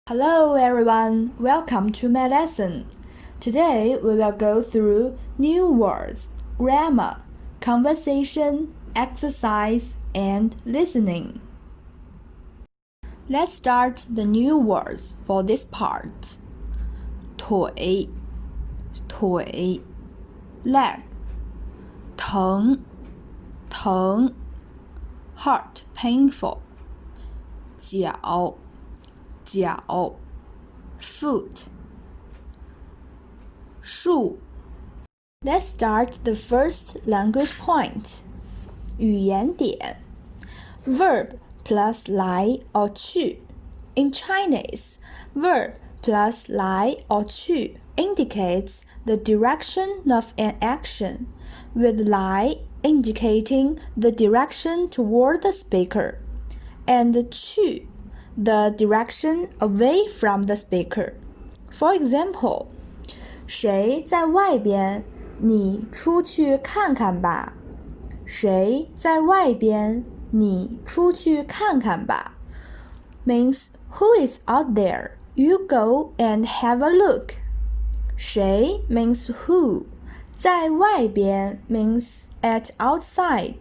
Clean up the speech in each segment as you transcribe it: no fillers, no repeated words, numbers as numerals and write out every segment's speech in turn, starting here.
Hello everyone, welcome to my lesson. Today we will go through new words, grammar, conversation, exercise, and listening. Let's start the new words for this part. 腿 leg 疼 heart painful 脚 foot 树 Let's start the first language point. 语言点 Verb plus 来 or 去 In Chinese, verb plus 来 or 去 indicates the direction of an action, with 来 indicating the direction toward the speaker, and 去 the direction away from the speaker. For example, 谁在外边？你出去看看吧。谁在外边？你出去看看吧。Means who is out there? You go and have a look. 谁 means who. 在外边 means at outside.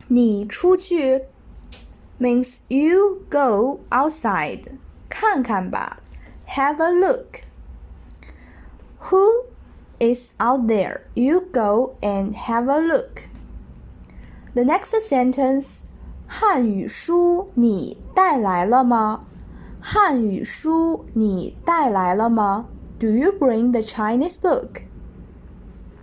你出去means you go outside. 看看吧 have a look. Who is out there? You go and have a look. The next sentence, 汉语书你带来了吗？汉语书你带来了吗？ Do you bring the Chinese book?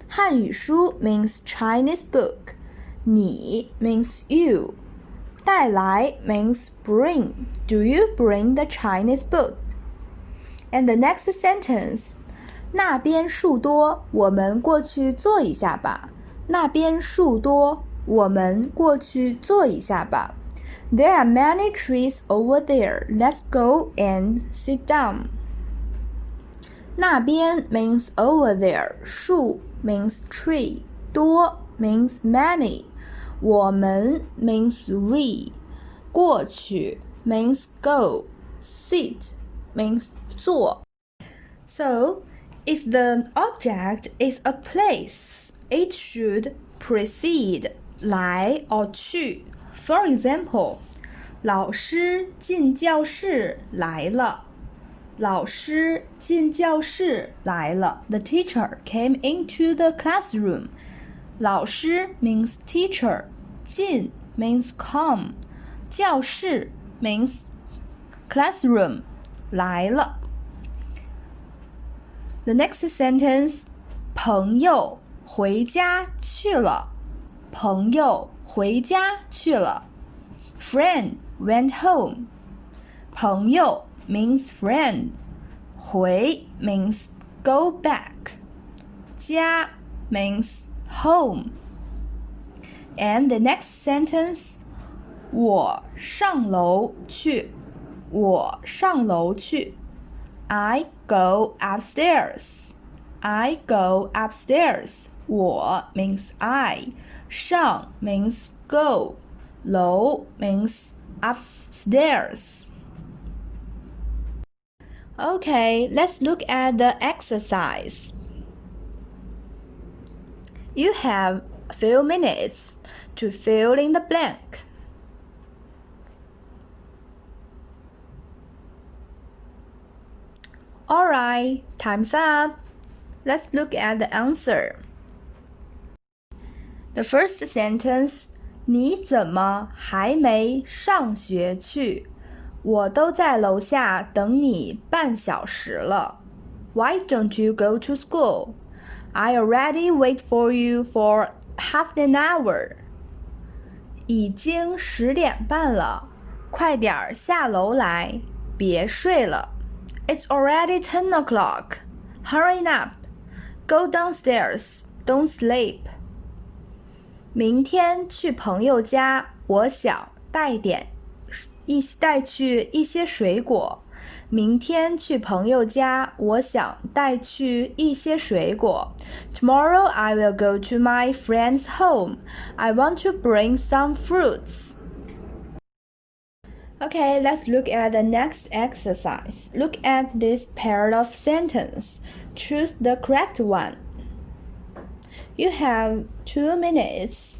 汉语书 means Chinese book. 你 means you. 带来 means bring. Do you bring the Chinese book? And the next sentence, 那边树多，我们过去坐一下吧。那边树多，我们过去坐一下吧。There are many trees over there. Let's go and sit down. 那边 means over there. 树 means tree. 多 means many. 我们 means we. 过去 means go. Sit means 坐。So, if the object is a place, it should precede 来 or 去。For example, 老师进教室来了。老师进教室来了。The teacher came into the classroom. 老师 means teacher. 进 means come. 教室 means classroom. 来了。The next sentence, 朋友回家去了。朋友回家去了。Friend went home. 朋友 means friend. 回 means go back. 家 means home. And the next sentence, 我上楼去。我上楼去。I go upstairs. I go upstairs. 我 means I. 上 means go. 楼 means upstairs. Okay, let's look at the exercise. You have a few minutes to fill in the blank. Alright, time's up. Let's look at the answer. The first sentence, 你怎么还没上学去？我都在楼下等你半小时了。Why don't you go to school? I already wait for you for half an hour. 已经10点半了，快点下楼来，别睡了。It's already 10 o'clock. Hurry up. Go downstairs. Don't sleep. 明天去朋友家，我想带去一些水果。明天去朋友家，我想带去一些水果。Tomorrow I will go to my friend's home. I want to bring some fruits. Okay, let's look at the next exercise. Look at this pair of sentences. Choose the correct one. You have 2 minutes.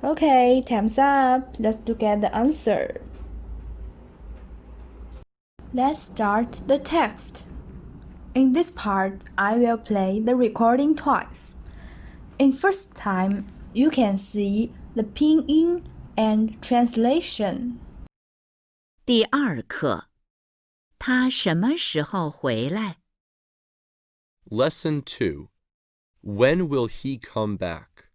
Okay, time's up. Let's look at the answer. Let's start the text. In this part, I will play the recording twice. In first time, you can see the pinyin and translation. 第二课，他什么时候回来？ Lesson 2. When will he come back?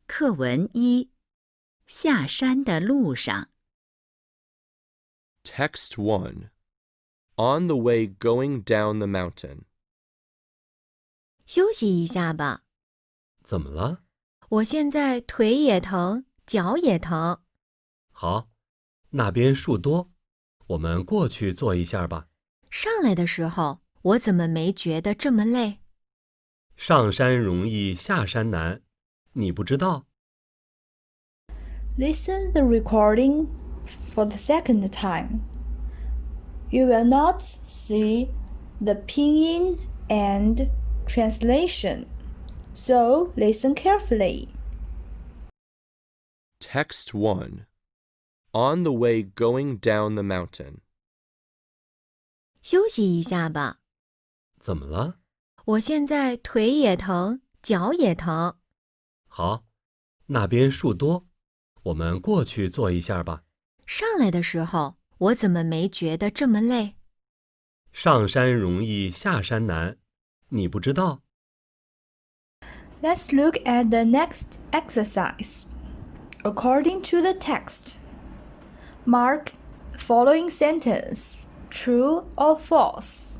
课文1，下山的路上。 Text 1. On the way going down the mountain. 休息一下吧，怎么了？我现在腿也疼，脚也疼。好，那边树多，我们过去坐一下吧。上来的时候，我怎么没觉得这么累？上山容易下山难，你不知道？ Listen the recording for the second time. You will not see the pinyin and translation, so listen carefully. Text 1. On the way going down the mountain. 休息一下吧，怎么了？我现在腿也疼，脚也疼。好，那边树多，我们过去坐一下吧。上来的时候，我怎么没觉得这么累？上山容易下山难，你不知道？ Let's look at the next exercise. According to the text, mark the following sentence true or false.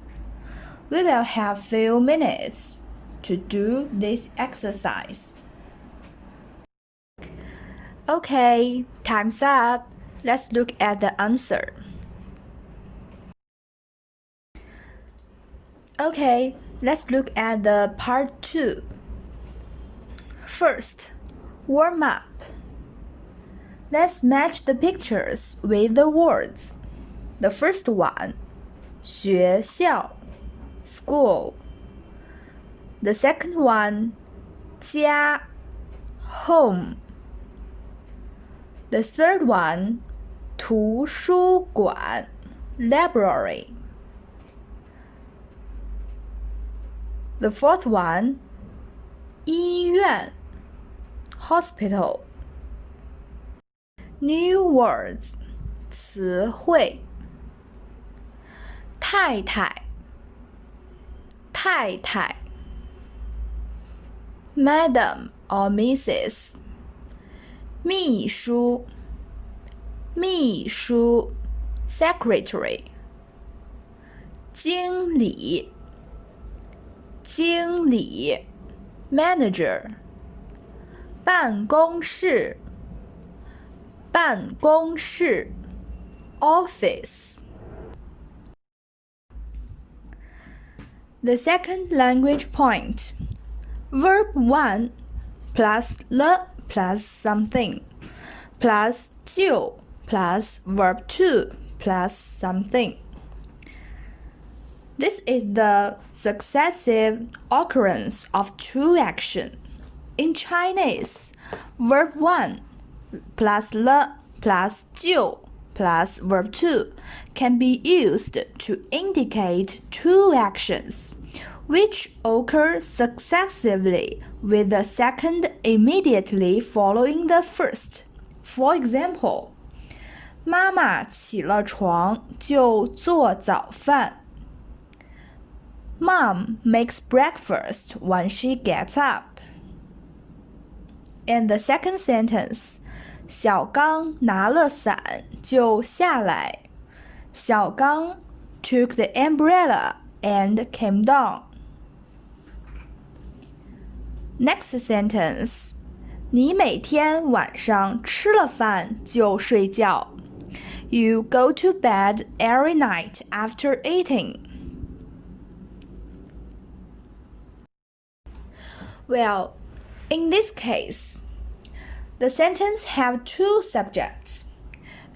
We will have few minutes to do this exercise. Okay, time's up. Let's look at the answer. Okay, let's look at the part 2. First, warm up. Let's match the pictures with the words. The first one, 学校 school. The second one, 家 home. The third one, 图书馆 library. The fourth one, 医院 hospital. New words 词汇太太太太 Madam or Mrs. 秘书秘书 Secretary. 经理经理 Manager. 办公室办公室 Office. The second language point. Verb 1 plus le plus something plus 就 plus verb 2 plus something. This is the successive occurrence of two action. In Chinese, verb 1 plus le plus 就 plus verb 2 can be used to indicate two actions, which occur successively with the second immediately following the first. For example, 妈妈起了床就做早饭。Mom makes breakfast when she gets up. And the second sentence, 小刚拿了伞就下来。小刚 took the umbrella and came down. Next sentence, 你每天晚上吃了饭就睡觉。You go to bed every night after eating. Well, in this case, The sentence have two subjects.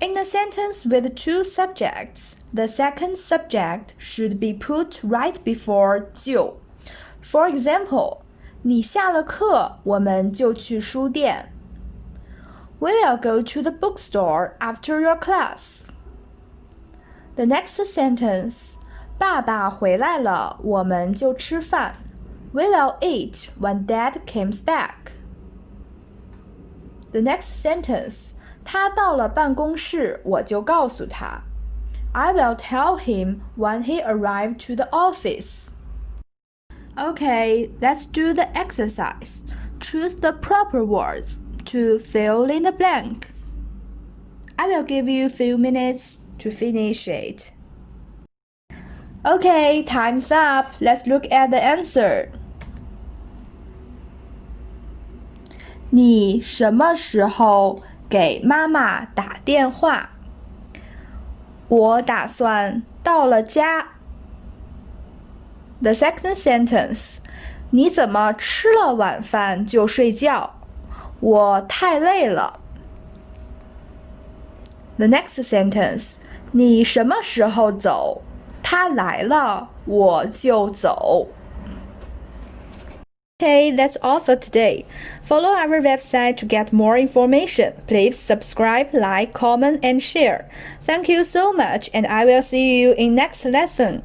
In a sentence with two subjects, the second subject should be put right before 就. For example, 你下了课，我们就去书店。We will go to the bookstore after your class. The next sentence, 爸爸回来了，我们就吃饭。We will eat when Dad comes back. The next sentence, 他到了办公室，我就告诉他。I will tell him when he arrived to the office. Okay, let's do the exercise. Choose the proper words to fill in the blank. I will give you a few minutes to finish it. Okay, time's up. Let's look at the answer. 你什么时候给妈妈打电话？我打算到了家。The second sentence, 你怎么吃了晚饭就睡觉？我太累了。The next sentence, 你什么时候走？他来了，我就走。Okay, that's all for today. Follow our website to get more information. Please subscribe, like, comment, and share. Thank you so much, and I will see you in next lesson.